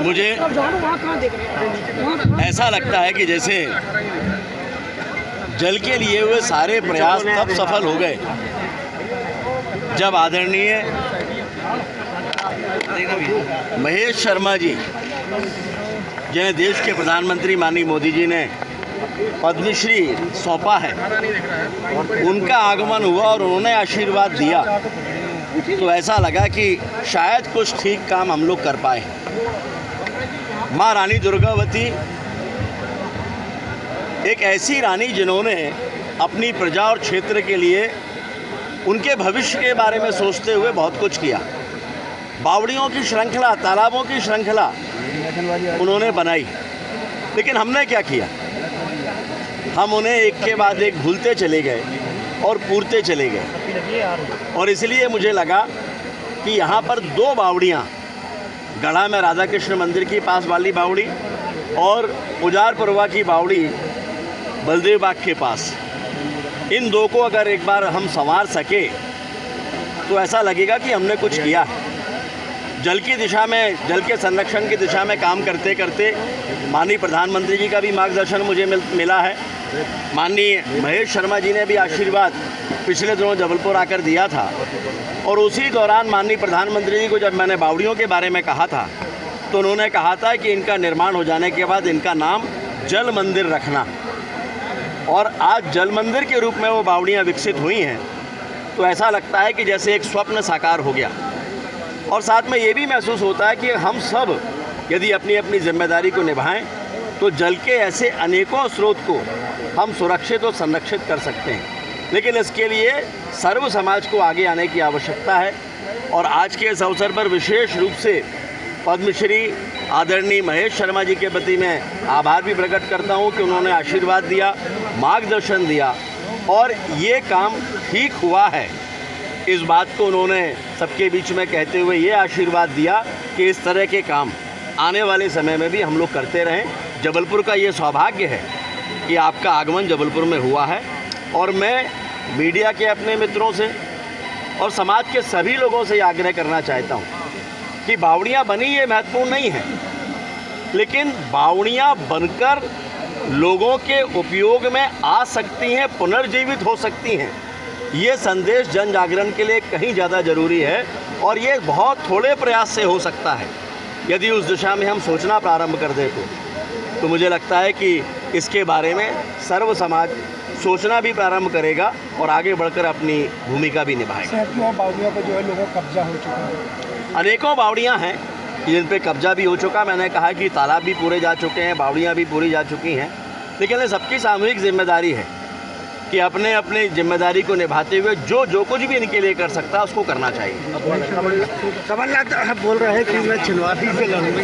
मुझे ऐसा लगता है कि जैसे जल के लिए हुए सारे प्रयास तब सफल हो गए जब आदरणीय महेश शर्मा जी, जिन्हें देश के प्रधानमंत्री माननीय मोदी जी ने पद्मश्री सौंपा है, उनका आगमन हुआ और उन्होंने आशीर्वाद दिया, तो ऐसा लगा कि शायद कुछ ठीक काम हम लोग कर पाए। माँ रानी दुर्गावती एक ऐसी रानी जिन्होंने अपनी प्रजा और क्षेत्र के लिए उनके भविष्य के बारे में सोचते हुए बहुत कुछ किया। बावड़ियों की श्रृंखला, तालाबों की श्रृंखला उन्होंने बनाई, लेकिन हमने क्या किया? हम उन्हें एक के बाद एक भूलते चले गए और पूरते चले गए। और इसलिए मुझे लगा कि यहाँ पर दो बावड़ियाँ, गढ़ा में राधा कृष्ण मंदिर के पास वाली बावड़ी और उजारपुरवा की बावड़ी बलदेव बाग के पास, इन दो को अगर एक बार हम संवार सके तो ऐसा लगेगा कि हमने कुछ किया है। जल की दिशा में, जल के संरक्षण की दिशा में काम करते करते माननीय प्रधानमंत्री जी का भी मार्गदर्शन मुझे मिला है। माननीय महेश शर्मा जी ने भी आशीर्वाद पिछले दिनों जबलपुर आकर दिया था, और उसी दौरान माननीय प्रधानमंत्री जी को जब मैंने बावड़ियों के बारे में कहा था तो उन्होंने कहा था कि इनका निर्माण हो जाने के बाद इनका नाम जल मंदिर रखना। और आज जल मंदिर के रूप में वो बावड़ियाँ विकसित हुई हैं, तो ऐसा लगता है कि जैसे एक स्वप्न साकार हो गया। और साथ में ये भी महसूस होता है कि हम सब यदि अपनी अपनी जिम्मेदारी को निभाएं तो जल के ऐसे अनेकों स्रोत को हम सुरक्षित और संरक्षित कर सकते हैं। लेकिन इसके लिए सर्व समाज को आगे आने की आवश्यकता है। और आज के इस अवसर पर विशेष रूप से पद्मश्री आदरणीय महेश शर्मा जी के प्रति मैं आभार भी प्रकट करता हूं कि उन्होंने आशीर्वाद दिया, मार्गदर्शन दिया, और ये काम ठीक हुआ है, इस बात को उन्होंने सबके बीच में कहते हुए ये आशीर्वाद दिया कि इस तरह के काम आने वाले समय में भी हम लोग करते रहें। जबलपुर का ये सौभाग्य है कि आपका आगमन जबलपुर में हुआ है, और मैं मीडिया के अपने मित्रों से और समाज के सभी लोगों से आग्रह करना चाहता हूँ कि बावड़ियाँ बनी ये महत्वपूर्ण नहीं है, लेकिन बावड़ियाँ बनकर लोगों के उपयोग में आ सकती हैं, पुनर्जीवित हो सकती हैं। ये संदेश जन जागरण के लिए कहीं ज़्यादा ज़रूरी है, और ये बहुत थोड़े प्रयास से हो सकता है। यदि उस दिशा में हम सोचना प्रारंभ कर दें तो मुझे लगता है कि इसके बारे में सर्व समाज सोचना भी प्रारंभ करेगा और आगे बढ़कर अपनी भूमिका भी निभाएगा। बावड़ियों पर जो है लोगों का कब्जा हो चुका है, अनेकों बावड़ियाँ हैं जिन पे कब्जा भी हो चुका। मैंने कहा कि तालाब भी पूरे जा चुके हैं, बावड़ियाँ भी पूरी जा चुकी हैं, लेकिन ये सबकी सामूहिक जिम्मेदारी है कि अपने अपने जिम्मेदारी को निभाते हुए जो कुछ भी इनके लिए कर सकता है उसको करना चाहिए। कमलनाथ बोल रहे हैं कि मैं छिंदवाड़ा से लड़ूंगा।